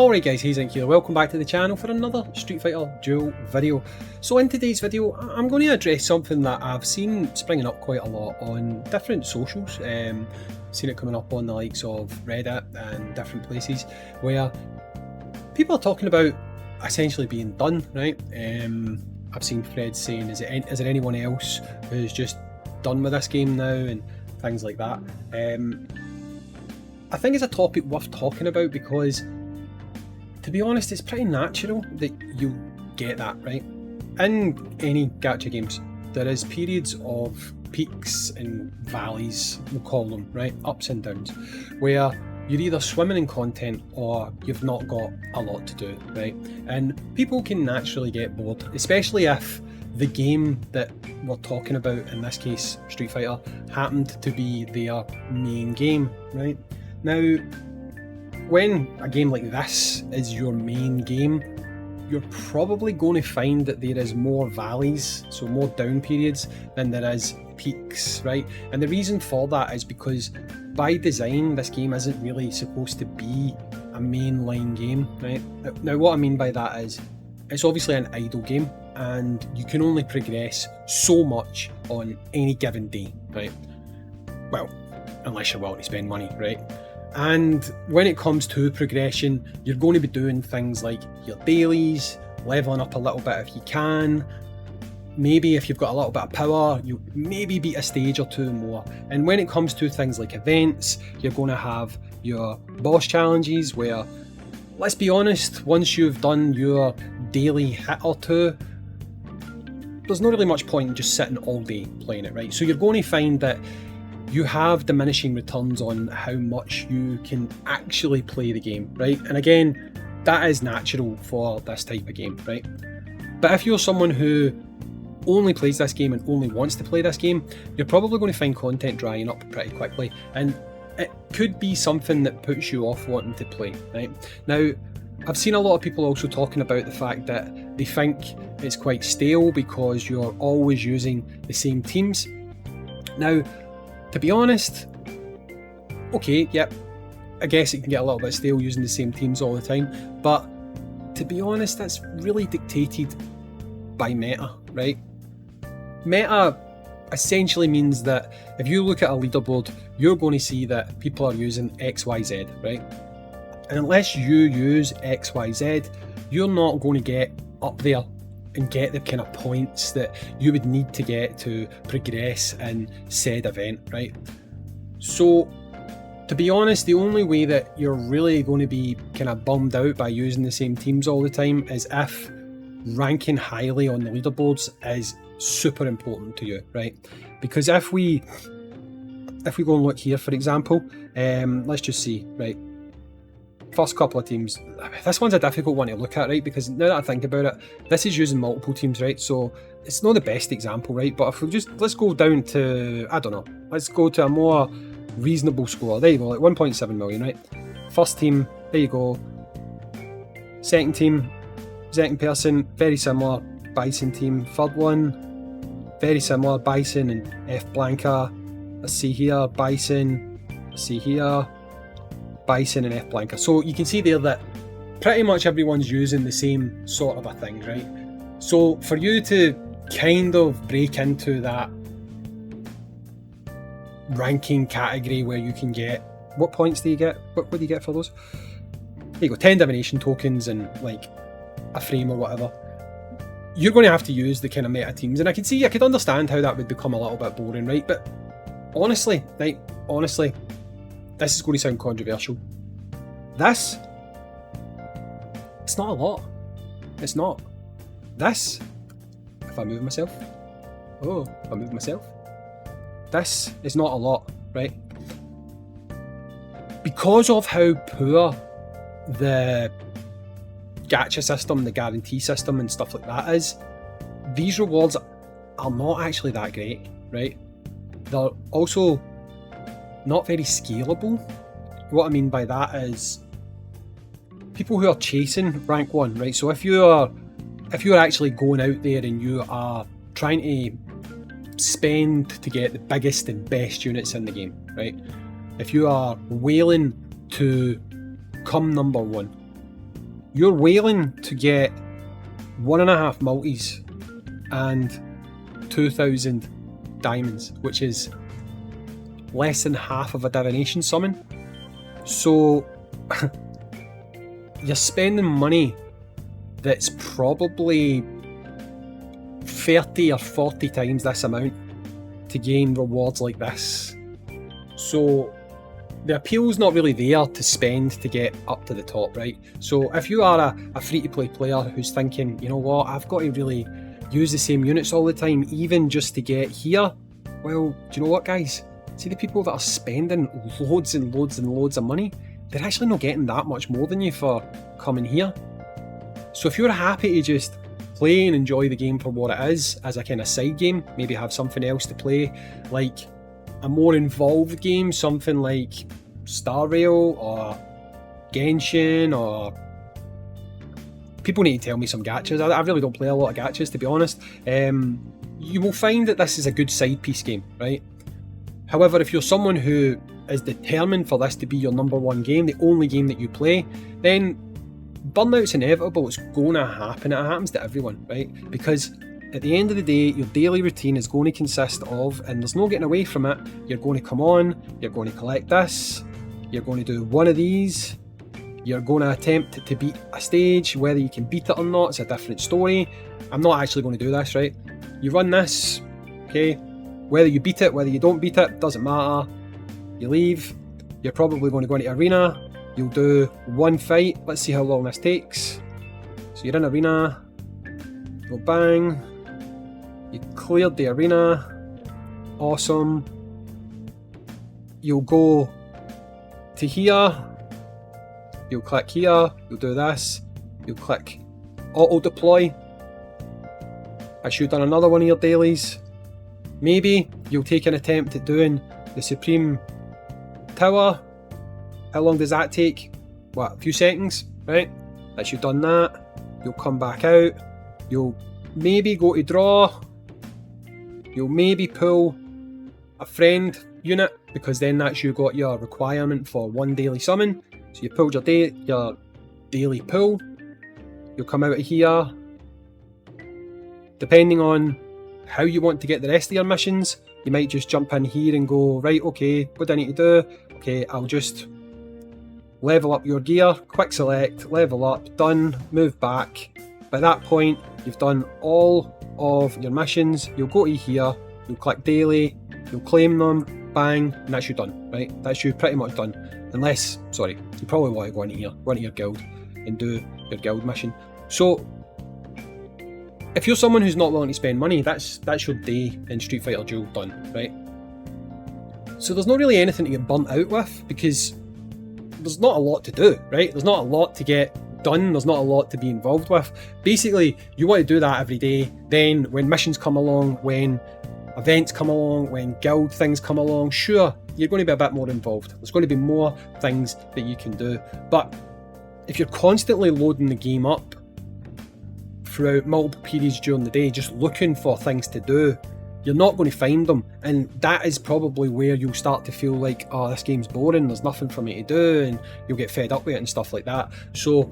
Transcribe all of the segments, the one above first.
Alright guys, Hayzink here, welcome back to the channel for another Street Fighter Duel video. So in today's video, I'm going to address something that I've seen springing up quite a lot on different socials. Seen it coming up on the likes of Reddit and different places where people are talking about essentially being done, right? I've seen threads saying, is there anyone else who's just done with this game now and things like that. I think it's a topic worth talking about because, to be honest, it's pretty natural that you get that, right? In any gacha games, there is periods of peaks and valleys, we'll call them, right? Ups and downs, where you're either swimming in content or you've not got a lot to do, right? And people can naturally get bored, especially if the game that we're talking about, in this case Street Fighter, happened to be their main game, right? Now, when a game like this is your main game, you're probably going to find that there is more valleys, so more down periods, than there is peaks, right? And the reason for that is because by design, this game isn't really supposed to be a mainline game, right? Now, what I mean by that is, it's obviously an idle game, and you can only progress so much on any given day, right? Well, unless you're willing to spend money, right? And when it comes to progression, you're going to be doing things like your dailies, leveling up a little bit if you can. Maybe if you've got a little bit of power, you maybe beat a stage or two more. And when it comes to things like events, you're going to have your boss challenges where, let's be honest, once you've done your daily hit or two, there's not really much point in just sitting all day playing it, right? So you're going to find that you have diminishing returns on how much you can actually play the game, right? And again, that is natural for this type of game, right? But if you're someone who only plays this game and only wants to play this game, you're probably going to find content drying up pretty quickly, and it could be something that puts you off wanting to play, right? Now, I've seen a lot of people also talking about the fact that they think it's quite stale because you're always using the same teams. Now, to be honest, okay, yep, I guess it can get a little bit stale using the same teams all the time, but to be honest, that's really dictated by meta, right? Meta essentially means that if you look at a leaderboard, you're going to see that people are using XYZ, right? And unless you use XYZ, you're not going to get up there and get the kind of points that you would need to get to progress in said event, right? So, to be honest, the only way that you're really going to be kind of bummed out by using the same teams all the time is if ranking highly on the leaderboards is super important to you, right? Because if we go and look here, for example, let's just see, right? First couple of teams, this one's a difficult one to look at, right? Because now that I think about it, this is using multiple teams, right? So it's not the best example, right? But if we let's go down to, I don't know, let's go to a more reasonable score. There you go, like 1.7 million, right? First team, there you go. Second team, second person, very similar, Bison team. Third one, very similar, Bison and F Blanca. Let's see here, Bison, let's see here, Bison and F Blanca. So you can see there that pretty much everyone's using the same sort of a thing, right? So for you to kind of break into that ranking category where you can get, what points do you get? What do you get for those? There you go, 10 divination tokens and like a frame or whatever. You're going to have to use the kind of meta teams, and I could understand how that would become a little bit boring, right? But honestly, this is going to sound controversial. It's not a lot. It's not. If I move myself, this is not a lot, right? Because of how poor the gacha system, the guarantee system and stuff like that is, these rewards are not actually that great, right? They're also not very scalable. What I mean by that is people who are chasing rank 1, right? So if you're actually going out there and you are trying to spend to get the biggest and best units in the game, right? If you are wailing to come number 1, you're wailing to get 1.5 multis and 2,000 diamonds, which is less than half of a divination summon. So you're spending money that's probably 30 or 40 times this amount to gain rewards like this. So the appeal's not really there to spend to get up to the top, right? So if you are a free-to-play player who's thinking, you know what, I've got to really use the same units all the time, even just to get here, well, do you know what, guys? See, the people that are spending loads and loads and loads of money, they're actually not getting that much more than you for coming here. So if you're happy to just play and enjoy the game for what it is, as a kind of side game, maybe have something else to play, like a more involved game, something like Star Rail or Genshin, or people need to tell me some gachas. I really don't play a lot of gachas, to be honest. You will find that this is a good side piece game, right? However, if you're someone who is determined for this to be your number one game, the only game that you play, then burnout's inevitable. It's going to happen. It happens to everyone, right? Because at the end of the day, your daily routine is going to consist of, and there's no getting away from it, you're going to come on, you're going to collect this, you're going to do one of these, you're going to attempt to beat a stage. Whether you can beat it or not, it's a different story. I'm not actually going to do this, right? You run this, okay? Whether you beat it, whether you don't beat it, doesn't matter. You leave, you're probably going to go into arena, you'll do one fight, let's see how long this takes. So you're in arena, go bang, you cleared the arena, awesome. You'll go to here, you'll click here, you'll do this, you'll click auto deploy. I should have done another one of your dailies. Maybe you'll take an attempt at doing the Supreme Tower. How long does that take? What, a few seconds, right? Once you've done that, you'll come back out. You'll maybe go to draw. You'll maybe pull a friend unit, because then that's you got your requirement for one daily summon. So you pulled your daily pull. You'll come out of here. Depending on how you want to get the rest of your missions, you might just jump in here and go, right, okay, what do I need to do? Okay, I'll just level up your gear, quick select, level up, done, move back. By that point, you've done all of your missions. You'll go to here, you'll click daily, you'll claim them, bang, and that's you done, right? That's you pretty much done. Unless, sorry, you probably want to go into here, go into your guild and do your guild mission. So, if you're someone who's not willing to spend money, that's your day in Street Fighter Duel done, right? So there's not really anything to get burnt out with, because there's not a lot to do, right? There's not a lot to get done, there's not a lot to be involved with. Basically, you want to do that every day. Then when missions come along, when events come along, when guild things come along, sure, you're going to be a bit more involved. There's going to be more things that you can do. But if you're constantly loading the game up throughout multiple periods during the day, just looking for things to do, you're not going to find them, and that is probably where you'll start to feel like, oh, this game's boring, there's nothing for me to do, and you'll get fed up with it and stuff like that. So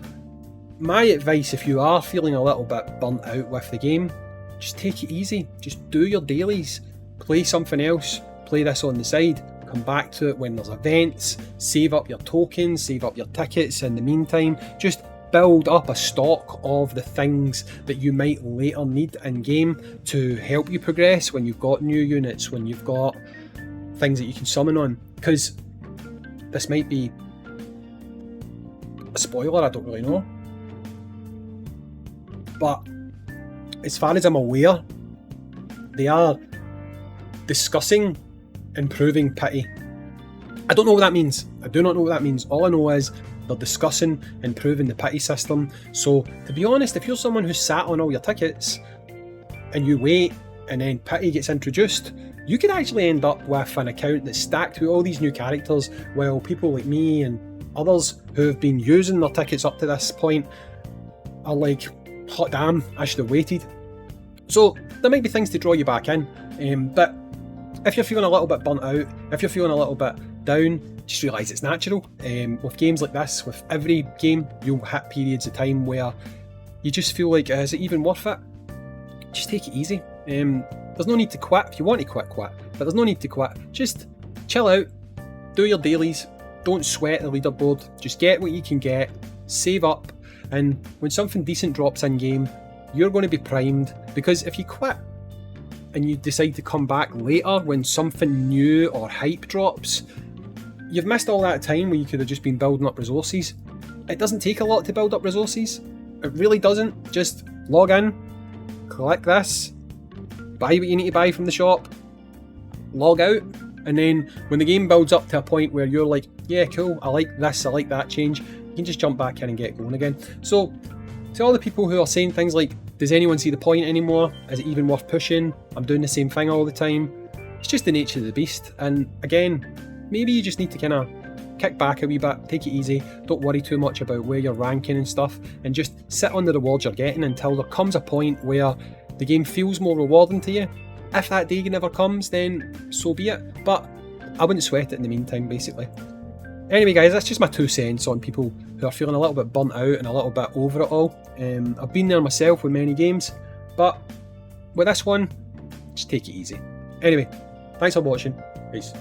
my advice, if you are feeling a little bit burnt out with the game, just take it easy, just do your dailies, play something else, play this on the side, come back to it when there's events, save up your tokens, save up your tickets in the meantime, just build up a stock of the things that you might later need in game to help you progress when you've got new units, when you've got things that you can summon on. Because this might be a spoiler, I don't really know, but as far as I'm aware, they are discussing improving pity. I don't know what that means. I do not know what that means. All I know is they're discussing improving the pity system. So, to be honest, if you're someone who's sat on all your tickets and you wait and then pity gets introduced, you could actually end up with an account that's stacked with all these new characters, while people like me and others who have been using their tickets up to this point are like, hot damn, I should have waited. So, there might be things to draw you back in, but if you're feeling a little bit burnt out, if you're feeling a little bit down, just realise it's natural. With games like this, with every game, you'll hit periods of time where you just feel like, is it even worth it? Just take it easy. There's no need to quit. If you want to quit, quit. But there's no need to quit. Just chill out, do your dailies, don't sweat the leaderboard, just get what you can get, save up, and when something decent drops in game, you're going to be primed, because if you quit and you decide to come back later when something new or hype drops, you've missed all that time where you could have just been building up resources. It doesn't take a lot to build up resources. It really doesn't. Just log in, click this, buy what you need to buy from the shop, log out, and then when the game builds up to a point where you're like, yeah, cool, I like this, I like that change, you can just jump back in and get going again. So, to all the people who are saying things like, does anyone see the point anymore? Is it even worth pushing? I'm doing the same thing all the time. It's just the nature of the beast. And again, maybe you just need to kind of kick back a wee bit, take it easy, don't worry too much about where you're ranking and stuff, and just sit on the rewards you're getting until there comes a point where the game feels more rewarding to you. If that day never comes, then so be it. But I wouldn't sweat it in the meantime, basically. Anyway guys, that's just my 2 cents on people who are feeling a little bit burnt out and a little bit over it all. I've been there myself with many games, but with this one, just take it easy. Anyway, thanks for watching. Peace.